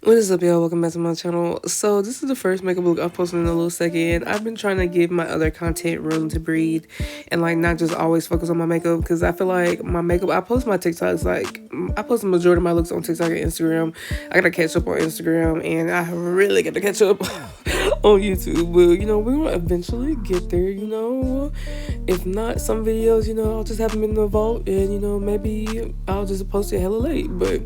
What is up, y'all? Welcome back to my channel. So this is the first makeup look I've posted in a little second. I've been trying to give my other content room to breathe and like not just always focus on my makeup, because I feel like my makeup, I post my TikToks, like I post the majority of my looks on TikTok and Instagram. I gotta catch up on Instagram and I really gotta catch up on YouTube. But we're gonna eventually get there, If not some videos, I'll just have them in the vault and maybe I'll just post it hella late. But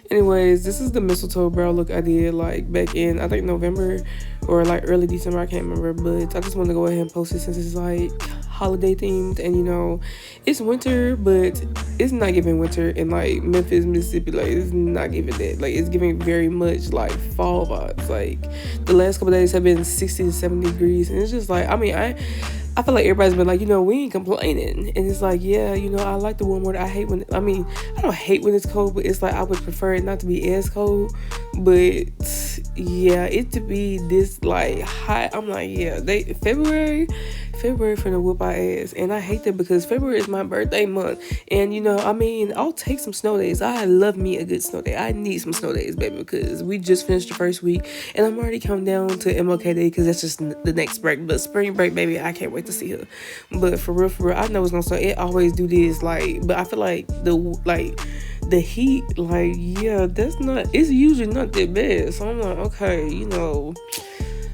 anyways, this is the mistletoe brow look I did like back in I think November or like early December, I can't remember, but I just want to go ahead and post it since it's like holiday themed and it's winter, but it's not giving winter in like Memphis, Mississippi. Like it's not giving that. Like it's giving very much like fall vibes. Like the last couple days have been 60 to 70 degrees and it's just like I feel like everybody's been like, we ain't complaining. And it's like, yeah, I like the warm weather. I hate when, I don't hate when it's cold, but it's like I would prefer it not to be as cold. But yeah, it to be this like hot. I'm like, yeah, February finna whoop our ass. And I hate that because February is my birthday month. And I'll take some snow days. I love me a good snow day. I need some snow days, baby, because we just finished the first week and I'm already counting down to MLK Day because that's just the next break. But spring break, baby, I can't wait to see her. But for real, I know it's gonna start. It always do this, like, but I feel like the heat, like, yeah, it's usually not that bad. So I'm like, okay,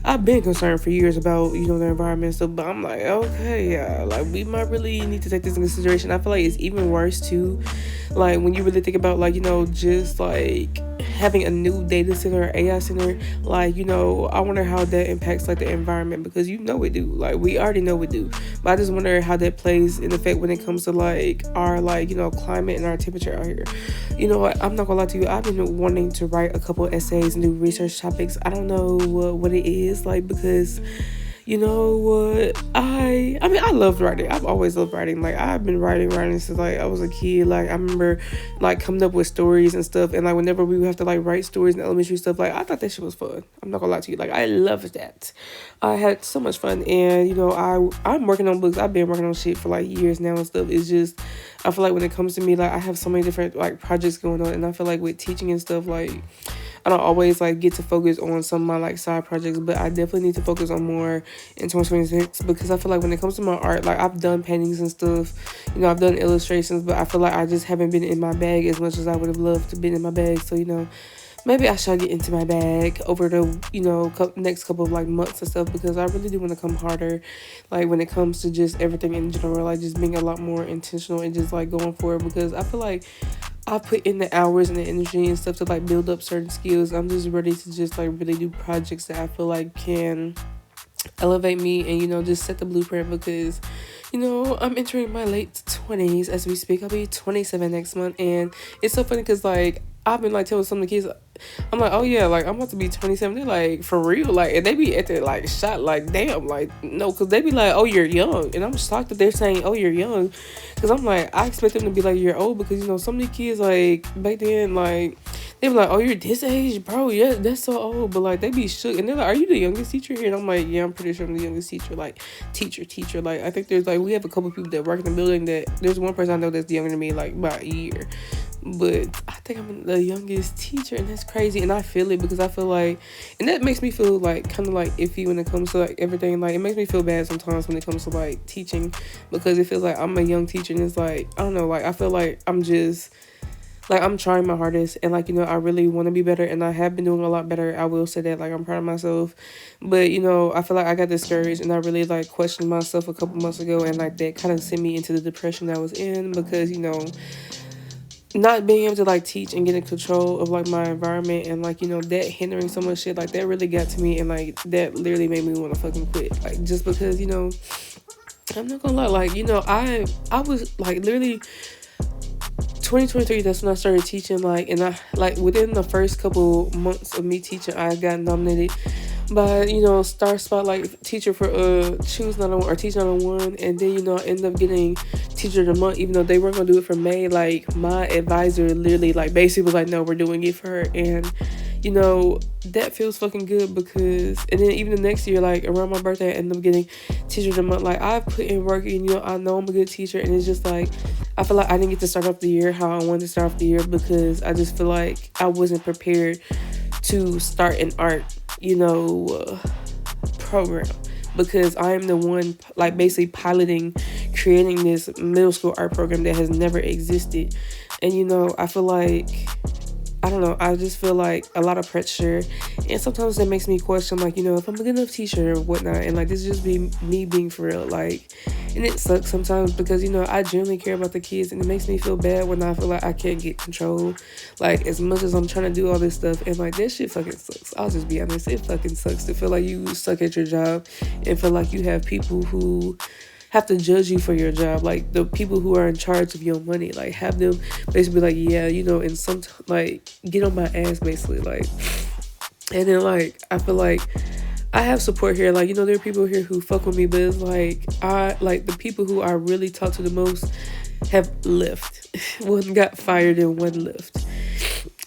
I've been concerned for years about, the environment and stuff, but I'm like, okay, yeah, like, we might really need to take this into consideration. I feel like it's even worse, too, like, when you really think about, like, just, like, having a new data center or AI center, like, I wonder how that impacts, like, the environment, because it do. Like, we already know it do, but I just wonder how that plays in effect when it comes to, like, our, like, climate and our temperature out here. You know what? I'm not gonna lie to you. I've been wanting to write a couple essays and do research topics. I don't know what it is, like, because you know what? I love writing. I've always loved writing. Like I've been writing since like I was a kid. Like I remember like coming up with stories and stuff. And like whenever we would have to like write stories and elementary stuff, like I thought that shit was fun. I'm not gonna lie to you. Like I loved that. I had so much fun. And I'm working on books. I've been working on shit for like years now and stuff. It's just I feel like when it comes to me, like I have so many different like projects going on, and I feel like with teaching and stuff, like I don't always like get to focus on some of my like side projects, but I definitely need to focus on more in 2026 because I feel like when it comes to my art, like I've done paintings and stuff, I've done illustrations, but I feel like I just haven't been in my bag as much as I would have loved to be in my bag. So maybe I shall get into my bag over the next couple of like months and stuff, because I really do want to come harder, like when it comes to just everything in general, like just being a lot more intentional and just like going for it, because I feel like I put in the hours and the energy and stuff to like build up certain skills. I'm just ready to just like really do projects that I feel like can elevate me and just set the blueprint, because I'm entering my late 20s as we speak. I'll be 27 next month, and it's so funny because like I've been like telling some of the kids, I'm like, oh yeah, like I'm about to be 27. They're like, for real, like, and they be at the like shot, like, damn, like, no, because they be like, oh, you're young, and I'm shocked that they're saying, oh, you're young, because I'm like, I expect them to be like, you're old, because some of the kids like back then, like they be like, oh, you're this age, bro, yeah, that's so old, but like they be shook, and they're like, are you the youngest teacher here? And I'm like, yeah, I'm pretty sure I'm the youngest teacher, like teacher, like I think there's like we have a couple people that work in the building that there's one person I know that's younger than me like by a year. But I think I'm the youngest teacher, and that's crazy, and I feel it, because I feel like, and that makes me feel like kind of like iffy when it comes to like everything. Like it makes me feel bad sometimes when it comes to like teaching, because it feels like I'm a young teacher, and it's like I don't know, like I feel like I'm just like I'm trying my hardest, and like I really want to be better, and I have been doing a lot better. I will say that, like I'm proud of myself, but I feel like I got discouraged, and I really like questioned myself a couple months ago, and like that kind of sent me into the depression I was in, because not being able to like teach and get in control of like my environment, and like that hindering so much shit, like that really got to me, and like that literally made me want to fucking quit, like just because I'm not gonna lie, like I was like literally 2023, that's when I started teaching, like, and I like within the first couple months of me teaching, I got nominated by Star Spotlight teacher for Choose 901 or Teach 901, and then I ended up getting Teacher of the Month, even though they weren't gonna do it for May. Like my advisor literally like basically was like, no, we're doing it for her, and that feels fucking good, because and then even the next year, like around my birthday, I ended up getting Teacher of the Month. Like I've put in work, and I know I'm a good teacher, and it's just like I feel like I didn't get to start off the year how I wanted to start off the year, because I just feel like I wasn't prepared to start an art, program, because I am the one like basically piloting, creating this middle school art program that has never existed. And I feel like, I don't know, I just feel like a lot of pressure, and sometimes that makes me question, like, if I'm a good enough teacher or whatnot, and like this just be me being for real, like, and it sucks sometimes because I genuinely care about the kids, and it makes me feel bad when I feel like I can't get control, like, as much as I'm trying to do all this stuff, and like that shit fucking sucks. I'll just be honest, it fucking sucks to feel like you suck at your job and feel like you have people who have to judge you for your job, like the people who are in charge of your money, like have them basically be like, yeah, and some like get on my ass basically, like. And then like I feel like I have support here, like there are people here who fuck with me, but it's like I like the people who I really talk to the most have left. One got fired and one left,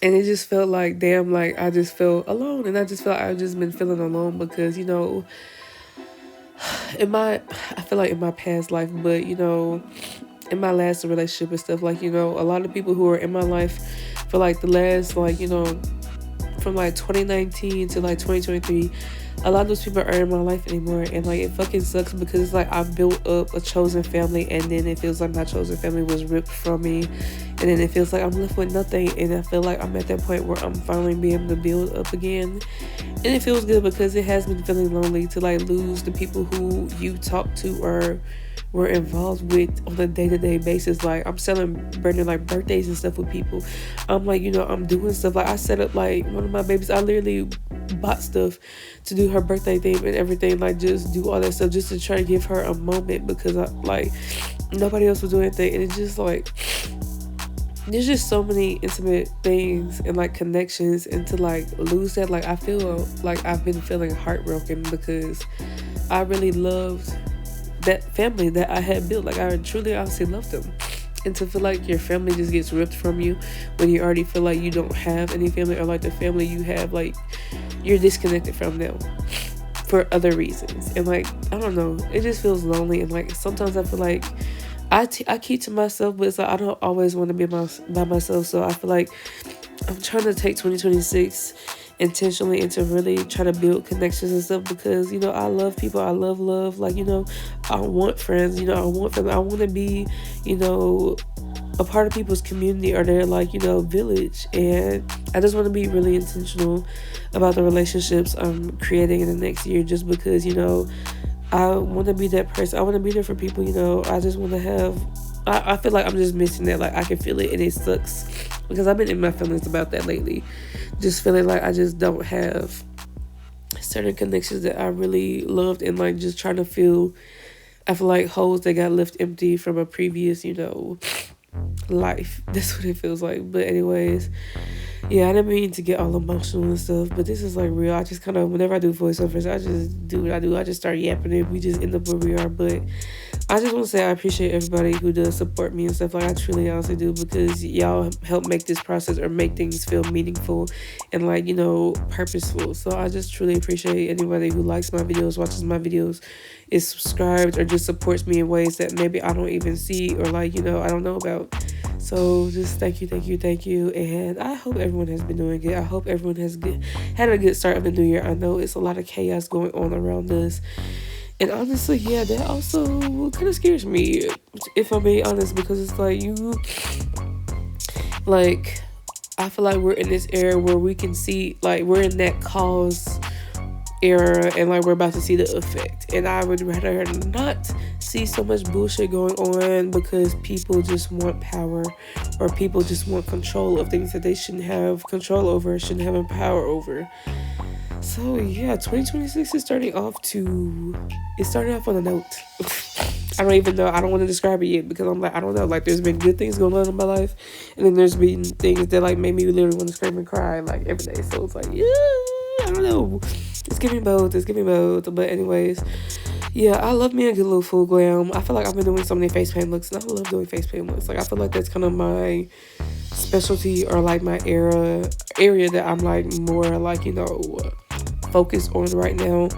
and it just felt like, damn, like I just felt alone, and I just felt I've just been feeling alone because I feel like in my past life, but in my last relationship and stuff, like, a lot of people who are in my life for like the last, like, from like 2019 to like 2023, a lot of those people aren't in my life anymore, and like it fucking sucks because it's like I built up a chosen family, and then it feels like my chosen family was ripped from me, and then it feels like I'm left with nothing, and I feel like I'm at that point where I'm finally being able to build up again. And it feels good because it has been feeling lonely to like lose the people who you talk to or were involved with on a day-to-day basis. Like I'm celebrating like birthdays and stuff with people. I'm like, I'm doing stuff. Like I set up like one of my babies, I literally bought stuff to do her birthday theme and everything, like just do all that stuff just to try to give her a moment, because like nobody else was doing anything. And it's just like there's just so many intimate things and like connections, and to like lose that, like I feel like I've been feeling heartbroken because I really loved that family that I had built. Like I truly honestly loved them, and to feel like your family just gets ripped from you when you already feel like you don't have any family, or like the family you have, like you're disconnected from them for other reasons, and like I don't know, it just feels lonely. And like sometimes I feel like I keep to myself, but it's like I don't always want to be by myself. So I feel like I'm trying to take 2026 intentionally and to really try to build connections and stuff, because I love people, I love like I want friends, I want family, I want to be a part of people's community or their like village, and I just want to be really intentional about the relationships I'm creating in the next year, just because I want to be that person. I want to be there for people. I just want to have, I feel like I'm just missing that. Like I can feel it, and it sucks because I've been in my feelings about that lately, just feeling like I just don't have certain connections that I really loved, and like just trying to feel, I feel like holes that got left empty from a previous life. That's what it feels like. But anyways, yeah, I didn't mean to get all emotional and stuff, but this is like real. I just kind of, whenever I do voiceovers, I just do what I do. I just start yapping it. We just end up where we are. But I just want to say I appreciate everybody who does support me and stuff. Like I truly honestly do, because y'all help make this process or make things feel meaningful and like purposeful. So I just truly appreciate anybody who likes my videos, watches my videos, is subscribed, or just supports me in ways that maybe I don't even see, or like I don't know about. So just thank you, and I hope everyone has been doing good. I hope everyone has had a good start of the new year. I know it's a lot of chaos going on around us, and honestly, yeah, that also kind of scares me, if I'm being honest, because it's like I feel like we're in this era where we can see, like we're in that cause era, and like we're about to see the effect, and I would rather not see so much bullshit going on, because people just want power, or people just want control of things that they shouldn't have control over, shouldn't have power over. So yeah, 2026 is starting off on a note. I don't even know, I don't want to describe it yet, because I'm like, I don't know, like there's been good things going on in my life, and then there's been things that like made me literally want to scream and cry like every day. So it's like, yeah, I don't know, it's giving both. But anyways, yeah, I love me a good little full glam. I feel like I've been doing so many face paint looks, and I love doing face paint looks. Like I feel like that's kind of my specialty, or like my area that I'm like more like focused on right now.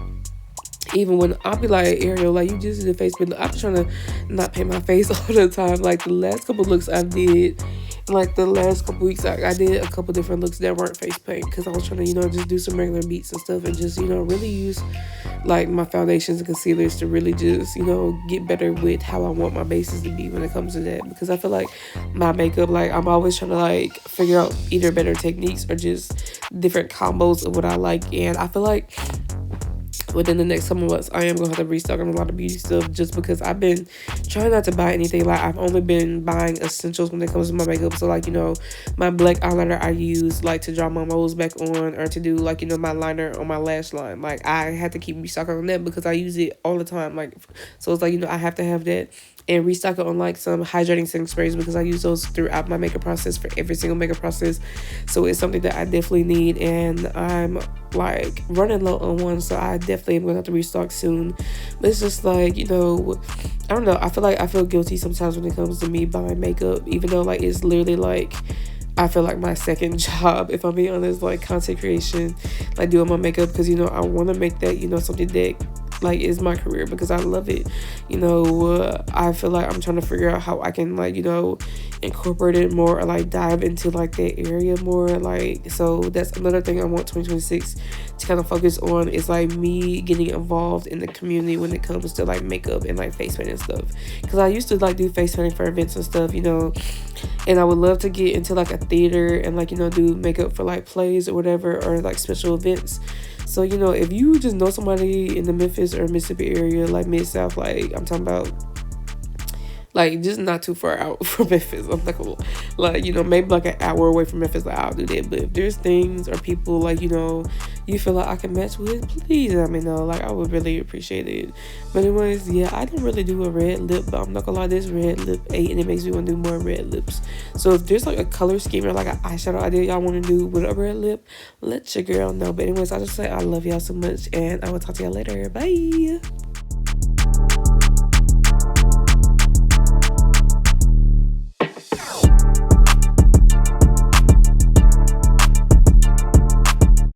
Even when I'll be like, Ariel, like you just did a face paint look, I'm trying to not paint my face all the time. Like the last couple looks I did, Like the last couple weeks, I did a couple different looks that weren't face paint because I was trying to, just do some regular beats and stuff and just, really use like my foundations and concealers to really just, get better with how I want my bases to be when it comes to that. Because I feel like my makeup, like I'm always trying to like figure out either better techniques or just different combos of what I like. And I feel like within the next couple months, I am gonna have to restock on a lot of beauty stuff just because I've been trying not to buy anything. Like I've only been buying essentials when it comes to my makeup. So like, my black eyeliner I use like to draw my moles back on or to do like, my liner on my lash line. Like I had to keep restocking on that because I use it all the time. Like, so it's like, I have to have that and restock it on like some hydrating setting sprays because I use those throughout my makeup process for every single makeup process. So it's something that I definitely need, and I'm like running low on one, so I definitely am gonna have to restock soon. But it's just like, I don't know, I feel like I feel guilty sometimes when it comes to me buying makeup, even though like it's literally like I feel like my second job, if I'm being honest, like content creation, like doing my makeup, because I want to make that something that like is my career because I love it. I feel like I'm trying to figure out how I can like incorporate it more or like dive into like that area more. Like, so that's another thing I want 2026 to kind of focus on, is like me getting involved in the community when it comes to like makeup and like face paint and stuff, because I used to like do face painting for events and stuff, and I would love to get into like a theater and like do makeup for like plays or whatever, or like special events. So if you just know somebody in the Memphis or Mississippi area, like Mid-South, like I'm talking about, like just not too far out from Memphis, I'm not gonna, like maybe like an hour away from Memphis, like I'll do that. But if there's things or people like you feel like I can match with, please let me know. Like I would really appreciate it. But anyways, yeah, I didn't really do a red lip, but I'm not gonna lie, this red lip ate and it makes me want to do more red lips. So if there's like a color scheme or like an eyeshadow idea y'all want to do with a red lip, let your girl know. But anyways, I just say I love y'all so much, and I will talk to y'all later. Bye.